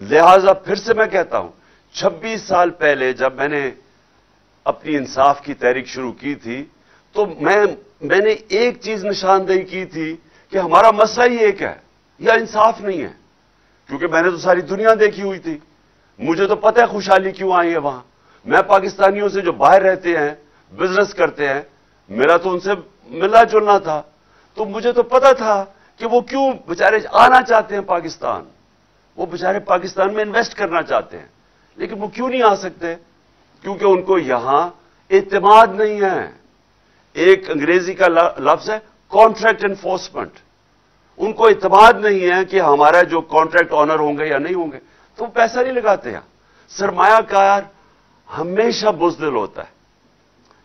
لہذا پھر سے میں کہتا ہوں 26 سال پہلے جب میں نے اپنی انصاف کی تحریک شروع کی تھی تو میں نے ایک چیز نشاندہی کی تھی کہ ہمارا مسئلہ ہی ایک ہے، یا انصاف نہیں ہے، کیونکہ میں نے تو ساری دنیا دیکھی ہوئی تھی، مجھے تو پتہ ہے خوشحالی کیوں آئی ہے وہاں. میں پاکستانیوں سے جو باہر رہتے ہیں بزنس کرتے ہیں، میرا تو ان سے ملنا جلنا تھا، تو مجھے تو پتہ تھا کہ وہ کیوں بیچارے آنا چاہتے ہیں پاکستان، وہ بیچارے پاکستان میں انویسٹ کرنا چاہتے ہیں، لیکن وہ کیوں نہیں آ سکتے؟ کیونکہ ان کو یہاں اعتماد نہیں ہے. ایک انگریزی کا لفظ ہے کانٹریکٹ انفورسمنٹ. ان کو اعتماد نہیں ہے کہ ہمارا جو کانٹریکٹ آنر ہوں گے یا نہیں ہوں گے، تو وہ پیسہ نہیں لگاتے ہیں. سرمایہ کار ہمیشہ بزدل ہوتا ہے،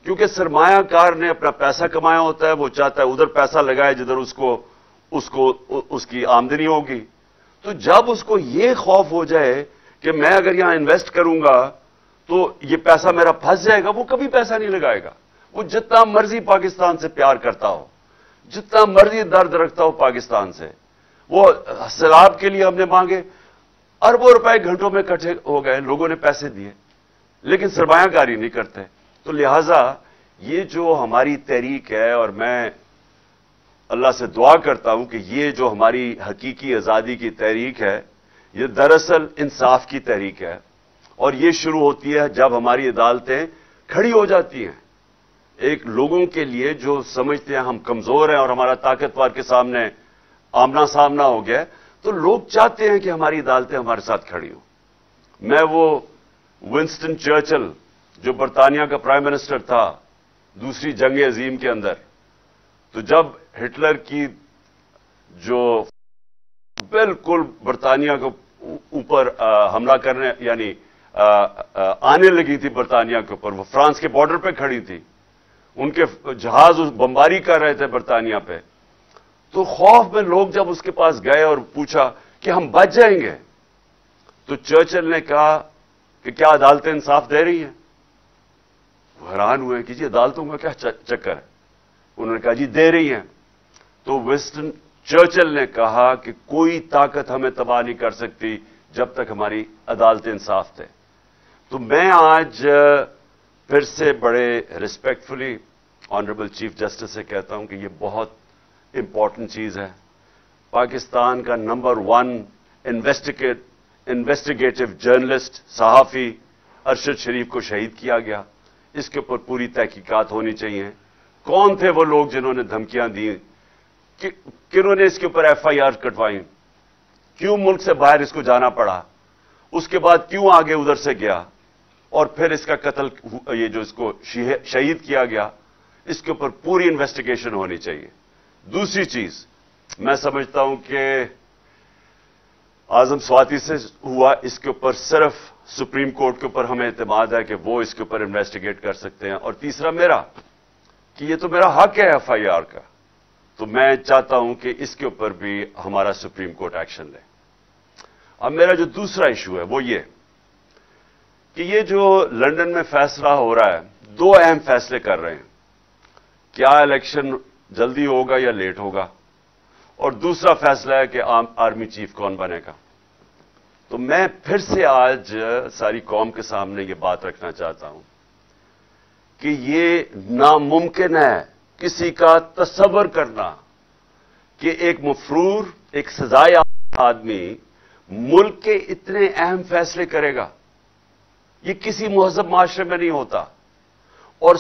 کیونکہ سرمایہ کار نے اپنا پیسہ کمایا ہوتا ہے، وہ چاہتا ہے ادھر پیسہ لگائے جدھر اس کی آمدنی ہوگی. تو جب اس کو یہ خوف ہو جائے کہ میں اگر یہاں انویسٹ کروں گا تو یہ پیسہ میرا پھنس جائے گا، وہ کبھی پیسہ نہیں لگائے گا. وہ جتنا مرضی پاکستان سے پیار کرتا ہو، جتنا مرضی درد رکھتا ہو پاکستان سے، وہ سیلاب کے لیے ہم نے مانگے، اربوں روپے گھنٹوں میں اکٹھے ہو گئے، لوگوں نے پیسے دیے، لیکن سرمایہ کاری نہیں کرتے. تو لہذا یہ جو ہماری تحریک ہے، اور میں اللہ سے دعا کرتا ہوں کہ یہ جو ہماری حقیقی آزادی کی تحریک ہے، یہ دراصل انصاف کی تحریک ہے، اور یہ شروع ہوتی ہے جب ہماری عدالتیں کھڑی ہو جاتی ہیں. ایک لوگوں کے لیے جو سمجھتے ہیں ہم کمزور ہیں اور ہمارا طاقتور کے سامنے آمنا سامنا ہو گیا، تو لوگ چاہتے ہیں کہ ہماری عدالتیں ہمارے ساتھ کھڑی ہوں. میں وہ ونسٹن چرچل جو برطانیہ کا پرائم منسٹر تھا دوسری جنگ عظیم کے اندر، تو جب ہٹلر کی جو بالکل برطانیہ کے اوپر حملہ کرنے یعنی آنے لگی تھی برطانیہ کے اوپر، وہ فرانس کے بارڈر پہ کھڑی تھی، ان کے جہاز بمباری کر رہے تھے برطانیہ پہ، تو خوف میں لوگ جب اس کے پاس گئے اور پوچھا کہ ہم بچ جائیں گے، تو چرچل نے کہا کہ کیا عدالتیں انصاف دے رہی ہیں؟ وہ حیران ہوئے کہ جی عدالتوں کا کیا چکر ہے؟ انہوں نے کہا جی دے رہی ہیں. تو ونسٹن چرچل نے کہا کہ کوئی طاقت ہمیں تباہ نہیں کر سکتی جب تک ہماری عدالتیں انصاف دیں. تو میں آج پھر سے بڑے ریسپیکٹفلی آنریبل چیف جسٹس سے کہتا ہوں کہ یہ بہت امپورٹنٹ چیز ہے. پاکستان کا نمبر 1 انویسٹیگیٹو جرنلسٹ صحافی ارشد شریف کو شہید کیا گیا. اس کے اوپر پوری تحقیقات ہونی چاہیے. کون تھے وہ لوگ جنہوں نے دھمکیاں دی؟ کنہوں نے اس کے اوپر FIR کٹوائیں؟ کیوں ملک سے باہر اس کو جانا پڑا؟ اس کے بعد کیوں آگے ادھر سے گیا؟ اور پھر اس کا قتل، یہ جو اس کو شہید کیا گیا، اس کے اوپر پوری انویسٹیگیشن ہونی چاہیے. دوسری چیز میں سمجھتا ہوں کہ اعظم سواتی سے ہوا، اس کے اوپر صرف سپریم کورٹ کے اوپر ہمیں اعتماد ہے کہ وہ اس کے اوپر انویسٹیگیٹ کر سکتے ہیں. اور تیسرا میرا کہ یہ تو میرا حق ہے FIR کا، تو میں چاہتا ہوں کہ اس کے اوپر بھی ہمارا سپریم کورٹ ایکشن لے. اب میرا جو دوسرا ایشو ہے وہ یہ کہ یہ جو لندن میں فیصلہ ہو رہا ہے، 2 اہم فیصلے کر رہے ہیں. کیا الیکشن جلدی ہوگا یا لیٹ ہوگا، اور دوسرا فیصلہ ہے کہ آرمی چیف کون بنے گا. تو میں پھر سے آج ساری قوم کے سامنے یہ بات رکھنا چاہتا ہوں کہ یہ ناممکن ہے کسی کا تصور کرنا کہ ایک مفرور، ایک سزایافتہ آدمی ملک کے اتنے اہم فیصلے کرے گا. یہ کسی مہذب معاشرے میں نہیں ہوتا. اور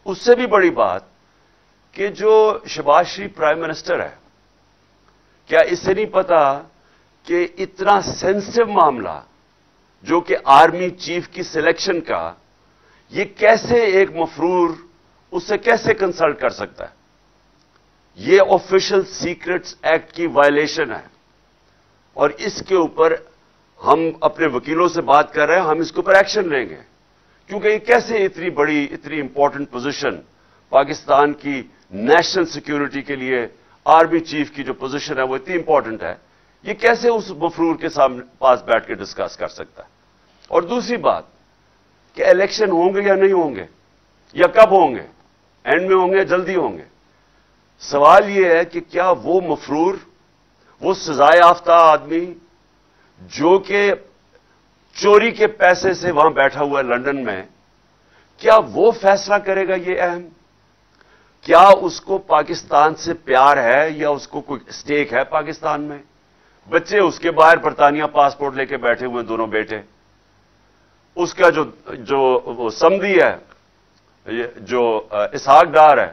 اس سے بھی بڑی بات کہ جو شہباز شریف پرائم منسٹر ہے، کیا اس سے نہیں پتا کہ اتنا سینسٹیو معاملہ جو کہ آرمی چیف کی سلیکشن کا، یہ کیسے ایک مفرور اس سے کیسے کنسلٹ کر سکتا ہے؟ یہ آفیشل سیکرٹس ایکٹ کی وائلیشن ہے، اور اس کے اوپر ہم اپنے وکیلوں سے بات کر رہے ہیں، ہم اس کے اوپر ایکشن لیں گے. کیونکہ یہ کیسے اتنی بڑی، اتنی امپورٹنٹ پوزیشن پاکستان کی نیشنل سیکیورٹی کے لیے، آرمی چیف کی جو پوزیشن ہے وہ اتنی امپورٹنٹ ہے، یہ کیسے اس مفرور کے سامنے پاس بیٹھ کے ڈسکس کر سکتا ہے؟ اور دوسری بات کہ الیکشن ہوں گے یا نہیں ہوں گے، یا کب ہوں گے، اینڈ میں ہوں گے، جلدی ہوں گے. سوال یہ ہے کہ کیا وہ مفرور، وہ سزا یافتہ آدمی جو کہ چوری کے پیسے سے وہاں بیٹھا ہوا ہے لندن میں، کیا وہ فیصلہ کرے گا یہ اہم؟ کیا اس کو پاکستان سے پیار ہے یا اس کو کوئی اسٹیک ہے پاکستان میں؟ بچے اس کے باہر برطانیہ پاسپورٹ لے کے بیٹھے ہوئے دونوں بیٹے، اس کا جو وہ سمدھی ہے، جو اسحاق ڈار ہے،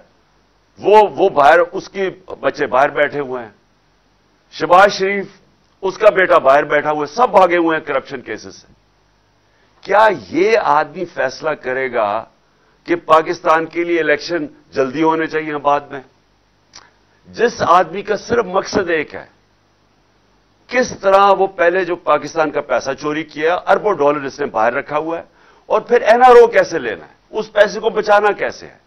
وہ باہر، اس کے بچے باہر بیٹھے ہوئے ہیں، شہباز شریف اس کا بیٹا باہر بیٹھا ہوا ہے، سب بھاگے ہوئے ہیں کرپشن کیسز سے۔ کیا یہ آدمی فیصلہ کرے گا کہ پاکستان کے لیے الیکشن جلدی ہونے چاہیے بعد میں؟ جس آدمی کا صرف مقصد ایک ہے، کس طرح وہ پہلے جو پاکستان کا پیسہ چوری کیا، اربوں ڈالر اس نے باہر رکھا ہوا ہے، اور پھر NRO کیسے لینا ہے، اس پیسے کو بچانا کیسے ہے،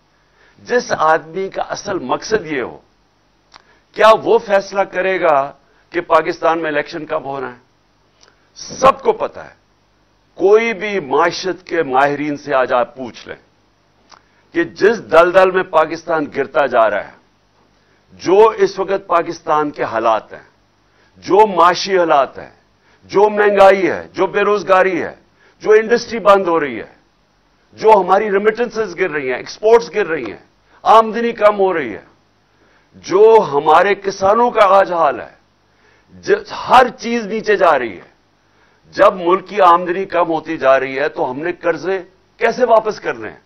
جس آدمی کا اصل مقصد یہ ہو، کیا وہ فیصلہ کرے گا کہ پاکستان میں الیکشن کب ہونا ہے؟ سب کو پتا ہے، کوئی بھی معیشت کے ماہرین سے آج آپ پوچھ لیں کہ جس دلدل میں پاکستان گرتا جا رہا ہے، جو اس وقت پاکستان کے حالات ہیں، جو معاشی حالات ہیں، جو مہنگائی ہے، جو بے روزگاری ہے، جو انڈسٹری بند ہو رہی ہے، جو ہماری ریمیٹنسز گر رہی ہیں، ایکسپورٹس گر رہی ہیں، آمدنی کم ہو رہی ہے، جو ہمارے کسانوں کا آج حال ہے، ہر چیز نیچے جا رہی ہے۔ جب ملک کی آمدنی کم ہوتی جا رہی ہے تو ہم نے قرضے کیسے واپس کرنے ہیں؟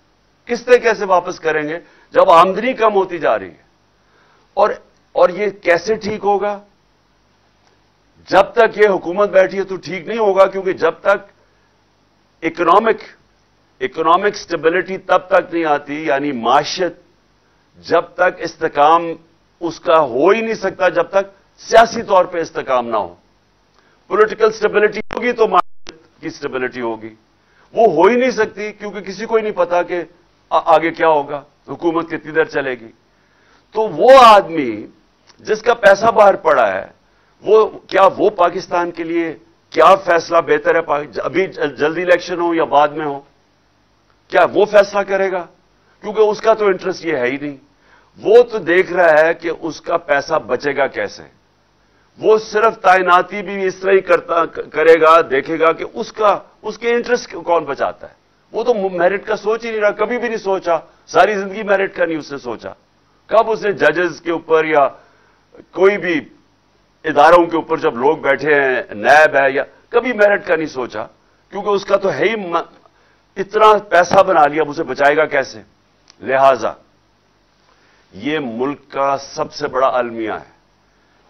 قسطیں کیسے واپس کریں گے جب آمدنی کم ہوتی جا رہی ہے؟ اور یہ کیسے ٹھیک ہوگا؟ جب تک یہ حکومت بیٹھی ہے تو ٹھیک نہیں ہوگا، کیونکہ جب تک اکنامک سٹیبلٹی تب تک نہیں آتی، یعنی معیشت جب تک استحکام اس کا ہو ہی نہیں سکتا جب تک سیاسی طور پہ استحکام نہ ہو۔ پولیٹیکل سٹیبلٹی ہوگی تو معیشت کی سٹیبلٹی ہوگی، وہ ہو ہی نہیں سکتی کیونکہ کسی کو ہی نہیں پتا کہ آگے کیا ہوگا، حکومت کتنی دیر چلے گی۔ تو وہ آدمی جس کا پیسہ باہر پڑا ہے، کیا وہ پاکستان کے لیے کیا فیصلہ بہتر ہے، ابھی جلدی الیکشن ہو یا بعد میں ہو، کیا وہ فیصلہ کرے گا؟ کیونکہ اس کا تو انٹرسٹ یہ ہے ہی نہیں، وہ تو دیکھ رہا ہے کہ اس کا پیسہ بچے گا کیسے۔ وہ صرف تعیناتی بھی اس طرح ہی کرے گا، دیکھے گا کہ اس کے انٹرسٹ کون بچاتا ہے۔ وہ تو میرٹ کا سوچ ہی نہیں رہا، کبھی بھی نہیں سوچا، ساری زندگی میرٹ کا نہیں اس نے سوچا۔ کب اس نے ججز کے اوپر یا کوئی بھی اداروں کے اوپر جب لوگ بیٹھے ہیں، نیب ہے، یا کبھی میرٹ کا نہیں سوچا، کیونکہ اس کا تو ہے ہی اتنا پیسہ بنا لیا، اب اسے بچائے گا کیسے؟ لہذا یہ ملک کا سب سے بڑا المیہ ہے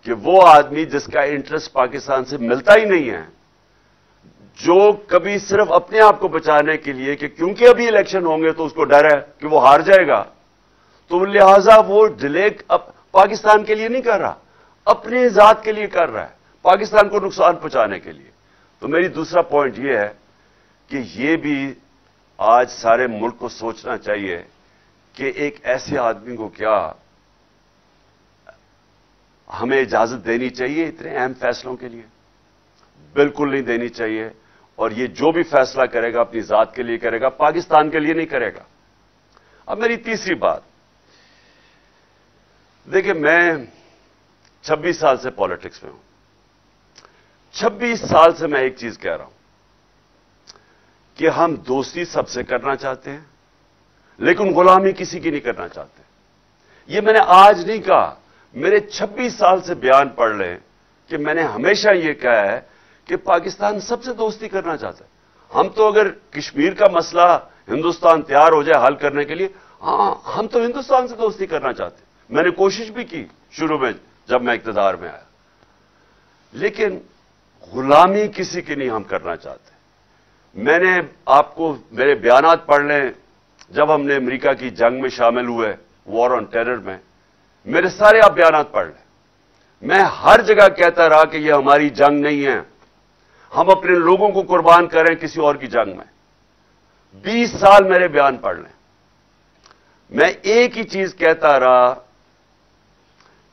کہ وہ آدمی جس کا انٹرسٹ پاکستان سے ملتا ہی نہیں ہے، جو کبھی صرف اپنے آپ کو بچانے کے لیے کہ کیونکہ ابھی الیکشن ہوں گے تو اس کو ڈر ہے کہ وہ ہار جائے گا، تو لہذا وہ ڈیلے پاکستان کے لیے نہیں کر رہا، اپنی ذات کے لیے کر رہا ہے، پاکستان کو نقصان پہنچانے کے لیے۔ تو میری دوسرا پوائنٹ یہ ہے کہ یہ بھی آج سارے ملک کو سوچنا چاہیے کہ ایک ایسے آدمی کو کیا ہمیں اجازت دینی چاہیے اتنے اہم فیصلوں کے لیے؟ بالکل نہیں دینی چاہیے، اور یہ جو بھی فیصلہ کرے گا اپنی ذات کے لیے کرے گا، پاکستان کے لیے نہیں کرے گا۔ اب میری تیسری بات، دیکھیں میں 26 سال سے پالیٹکس میں ہوں، 26 سال سے میں ایک چیز کہہ رہا ہوں کہ ہم دوستی سب سے کرنا چاہتے ہیں لیکن غلامی کسی کی نہیں کرنا چاہتے۔ یہ میں نے آج نہیں کہا، میرے 26 سال سے بیان پڑھ لیں کہ میں نے ہمیشہ یہ کہا ہے کہ پاکستان سب سے دوستی کرنا چاہتا ہے۔ ہم تو اگر کشمیر کا مسئلہ ہندوستان تیار ہو جائے حل کرنے کے لیے، ہاں ہم تو ہندوستان سے دوستی کرنا چاہتے ہیں۔ میں نے کوشش بھی کی شروع میں جب میں اقتدار میں آیا، لیکن غلامی کسی کی نہیں ہم کرنا چاہتے۔ میں نے آپ کو میرے بیانات پڑھ لیں، جب ہم نے امریکہ کی جنگ میں شامل ہوئے، وار آن ٹیرر میں، میرے سارے آپ بیانات پڑھ لیں، میں ہر جگہ کہتا رہا کہ یہ ہماری جنگ نہیں ہے، ہم اپنے لوگوں کو قربان کریں کسی اور کی جنگ میں۔ 20 سال میرے بیان پڑھ لیں، میں ایک ہی چیز کہتا رہا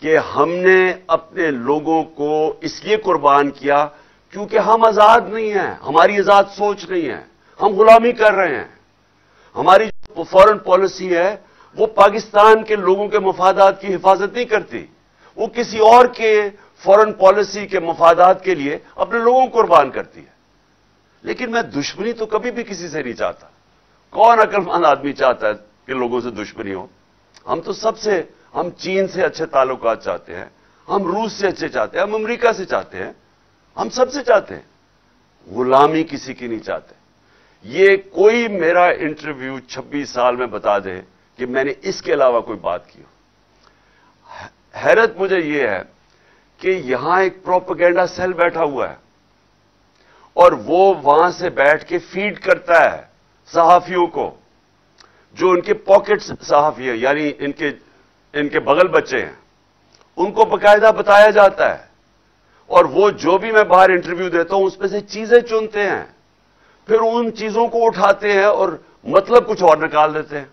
کہ ہم نے اپنے لوگوں کو اس لیے قربان کیا کیونکہ ہم آزاد نہیں ہیں، ہماری آزاد سوچ نہیں ہے، ہم غلامی کر رہے ہیں۔ ہماری جو فورن پالیسی ہے وہ پاکستان کے لوگوں کے مفادات کی حفاظت نہیں کرتی، وہ کسی اور کے فورن پالیسی کے مفادات کے لیے اپنے لوگوں کو قربان کرتی ہے. لیکن میں دشمنی تو کبھی بھی کسی سے نہیں چاہتا. کون عقل مند آدمی چاہتا ہے کہ لوگوں سے دشمنی ہو؟ ہم چین سے اچھے تعلقات چاہتے ہیں, ہم روس سے اچھے چاہتے ہیں, ہم امریکہ سے چاہتے ہیں, ہم سب سے چاہتے ہیں. غلامی کسی کی نہیں چاہتے. یہ کوئی میرا انٹرویو 26 سال میں بتا دے کہ میں نے اس کے علاوہ کوئی بات کی ہو. حیرت مجھے یہ ہے کہ یہاں ایک پروپیگنڈا سیل بیٹھا ہوا ہے اور وہ وہاں سے بیٹھ کے فیڈ کرتا ہے صحافیوں کو, جو ان کے پاکٹ صحافی ہیں, یعنی ان کے بغل بچے ہیں, ان کو باقاعدہ بتایا جاتا ہے. اور وہ جو بھی میں باہر انٹرویو دیتا ہوں اس میں سے چیزیں چنتے ہیں, پھر ان چیزوں کو اٹھاتے ہیں اور مطلب کچھ اور نکال دیتے ہیں.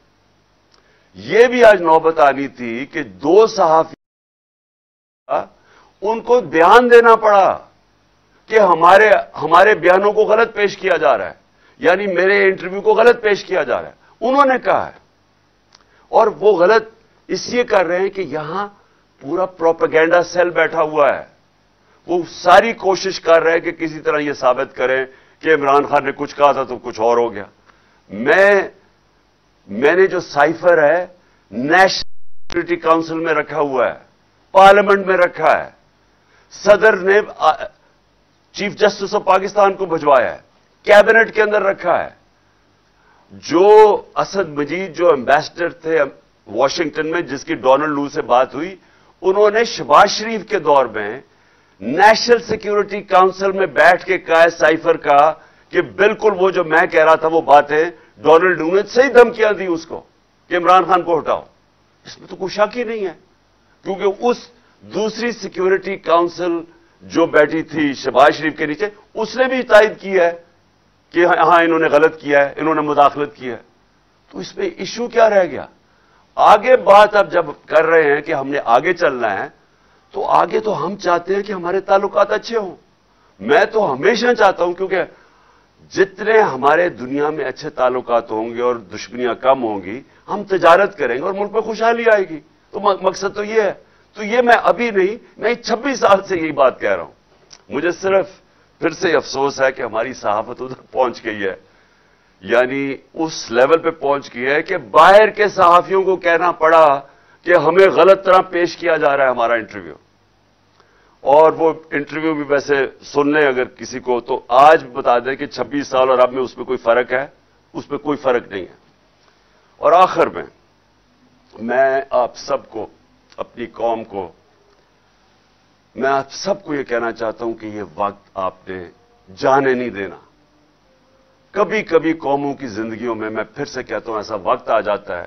یہ بھی آج نوبت آنی تھی کہ 2 صحافی ان کو دھیان دینا پڑا کہ ہمارے بیانوں کو غلط پیش کیا جا رہا ہے, یعنی میرے انٹرویو کو غلط پیش کیا جا رہا ہے. انہوں نے کہا ہے, اور وہ غلط اس لیے کر رہے ہیں کہ یہاں پورا پروپیگنڈا سیل بیٹھا ہوا ہے. وہ ساری کوشش کر رہے ہیں کہ کسی طرح یہ ثابت کریں کہ عمران خان نے کچھ کہا تھا تو کچھ اور ہو گیا. میں نے جو سائفر ہے نیشنل سیکورٹی کاؤنسل میں رکھا ہوا ہے, پارلیمنٹ میں رکھا ہے, صدر نے چیف جسٹس آف پاکستان کو بھجوایا ہے, کیبنٹ کے اندر رکھا ہے. جو اسد مجید جو ایمبیسڈر تھے واشنگٹن میں, جس کی ڈونلڈ لو سے بات ہوئی, انہوں نے شہباز شریف کے دور میں نیشنل سیکورٹی کاؤنسل میں بیٹھ کے کہا ہے سائفر کا کہ بالکل وہ جو میں کہہ رہا تھا وہ باتیں ڈونلڈ لو نے صحیح دھمکیاں دی اس کو کہ عمران خان کو ہٹاؤ. اس میں تو کوئی شک ہی نہیں ہے, کیونکہ اس دوسری سیکورٹی کاؤنسل جو بیٹھی تھی شہباز شریف کے نیچے, اس نے بھی تائید کی ہے کہ ہاں انہوں نے غلط کیا ہے, انہوں نے مداخلت کی ہے. تو اس میں ایشو کیا رہ گیا؟ آگے بات اب جب کر رہے ہیں کہ ہم نے آگے چلنا ہے, تو آگے تو ہم چاہتے ہیں کہ ہمارے تعلقات اچھے ہوں. میں تو ہمیشہ چاہتا ہوں, کیونکہ جتنے ہمارے دنیا میں اچھے تعلقات ہوں گے اور دشمنیاں کم ہوں گی, ہم تجارت کریں گے اور ملک میں خوشحالی آئے گی. تو مقصد تو یہ ہے. تو یہ میں ابھی نہیں, میں 26 سال سے یہی بات کہہ رہا ہوں. مجھے صرف پھر سے افسوس ہے کہ ہماری صحافت ادھر پہنچ گئی ہے, یعنی اس لیول پہ پہنچ گئی ہے کہ باہر کے صحافیوں کو کہنا پڑا کہ ہمیں غلط طرح پیش کیا جا رہا ہے ہمارا انٹرویو. اور وہ انٹرویو بھی ویسے سن لیں اگر کسی کو, تو آج بتا دیں کہ 26 سال اور اب میں اس میں کوئی فرق ہے؟ اس میں کوئی فرق نہیں ہے. اور آخر میں آپ سب کو, اپنی قوم کو, میں آپ سب کو یہ کہنا چاہتا ہوں کہ یہ وقت آپ نے جانے نہیں دینا. کبھی کبھی قوموں کی زندگیوں میں پھر سے کہتا ہوں, ایسا وقت آ جاتا ہے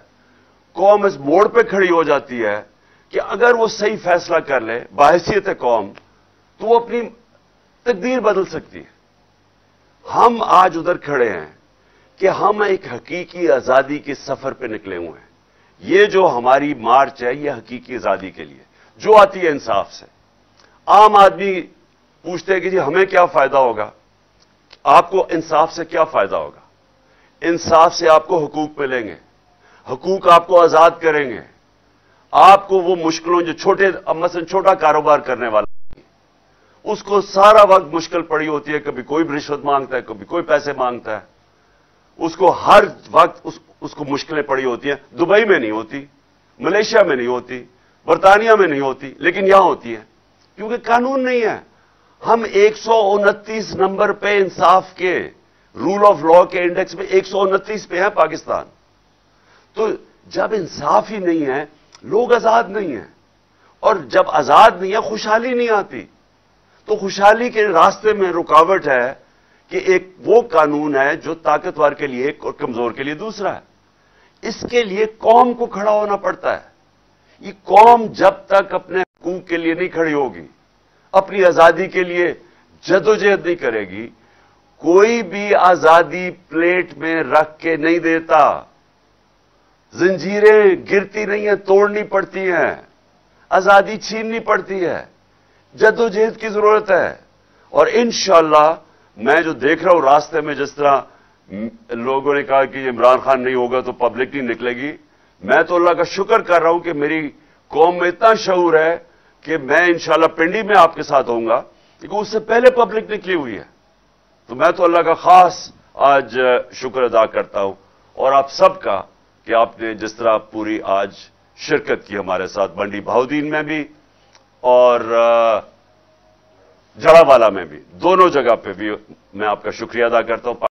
قوم اس موڑ پہ کھڑی ہو جاتی ہے کہ اگر وہ صحیح فیصلہ کر لے بحیثیت قوم, تو وہ اپنی تقدیر بدل سکتی ہے. ہم آج ادھر کھڑے ہیں کہ ہم ایک حقیقی آزادی کے سفر پہ نکلے ہوئے ہیں. یہ جو ہماری مارچ ہے یہ حقیقی آزادی کے لیے جو آتی ہے انصاف سے. عام آدمی پوچھتے ہیں کہ جی ہمیں کیا فائدہ ہوگا؟ آپ کو انصاف سے کیا فائدہ ہوگا؟ انصاف سے آپ کو حقوق ملیں گے, حقوق آپ کو آزاد کریں گے. آپ کو وہ مشکلوں جو مثلا چھوٹا کاروبار کرنے والا اس کو سارا وقت مشکل پڑی ہوتی ہے, کبھی کوئی رشوت مانگتا ہے, کبھی کوئی پیسے مانگتا ہے, اس کو ہر وقت اس کو مشکلیں پڑی ہوتی ہیں. دبئی میں نہیں ہوتی, ملیشیا میں نہیں ہوتی, برطانیہ میں نہیں ہوتی, لیکن یہاں ہوتی ہے کیونکہ قانون نہیں ہے. ہم 129 نمبر پہ انصاف کے, رول آف لا کے انڈیکس میں 129 پہ ہیں پاکستان. تو جب انصاف ہی نہیں ہے لوگ آزاد نہیں ہیں, اور جب آزاد نہیں ہے خوشحالی نہیں آتی. تو خوشحالی کے راستے میں رکاوٹ ہے کہ ایک وہ قانون ہے جو طاقتور کے لیے ایک اور کمزور کے لیے دوسرا ہے. اس کے لیے قوم کو کھڑا ہونا پڑتا ہے. یہ قوم جب تک اپنے حقوق کے لیے نہیں کھڑی ہوگی, اپنی آزادی کے لیے جدوجہد نہیں کرے گی, کوئی بھی آزادی پلیٹ میں رکھ کے نہیں دیتا. زنجیریں گرتی نہیں ہیں, توڑنی پڑتی ہیں, آزادی چھیننی پڑتی ہے, جدوجہد کی ضرورت ہے. اور انشاءاللہ میں جو دیکھ رہا ہوں راستے میں, جس طرح لوگوں نے کہا کہ عمران خان نہیں ہوگا تو پبلک نہیں نکلے گی, میں تو اللہ کا شکر کر رہا ہوں کہ میری قوم میں اتنا شعور ہے کہ میں انشاءاللہ پنڈی میں آپ کے ساتھ ہوں گا، لیکن اس سے پہلے پبلک نکلی ہوئی ہے. تو میں تو اللہ کا خاص آج شکر ادا کرتا ہوں، اور آپ سب کا کہ آپ نے جس طرح پوری آج شرکت کی ہمارے ساتھ بنڈی بہاؤدین میں بھی اور جڑا والا میں بھی، دونوں جگہ پہ بھی میں آپ کا شکریہ ادا کرتا ہوں.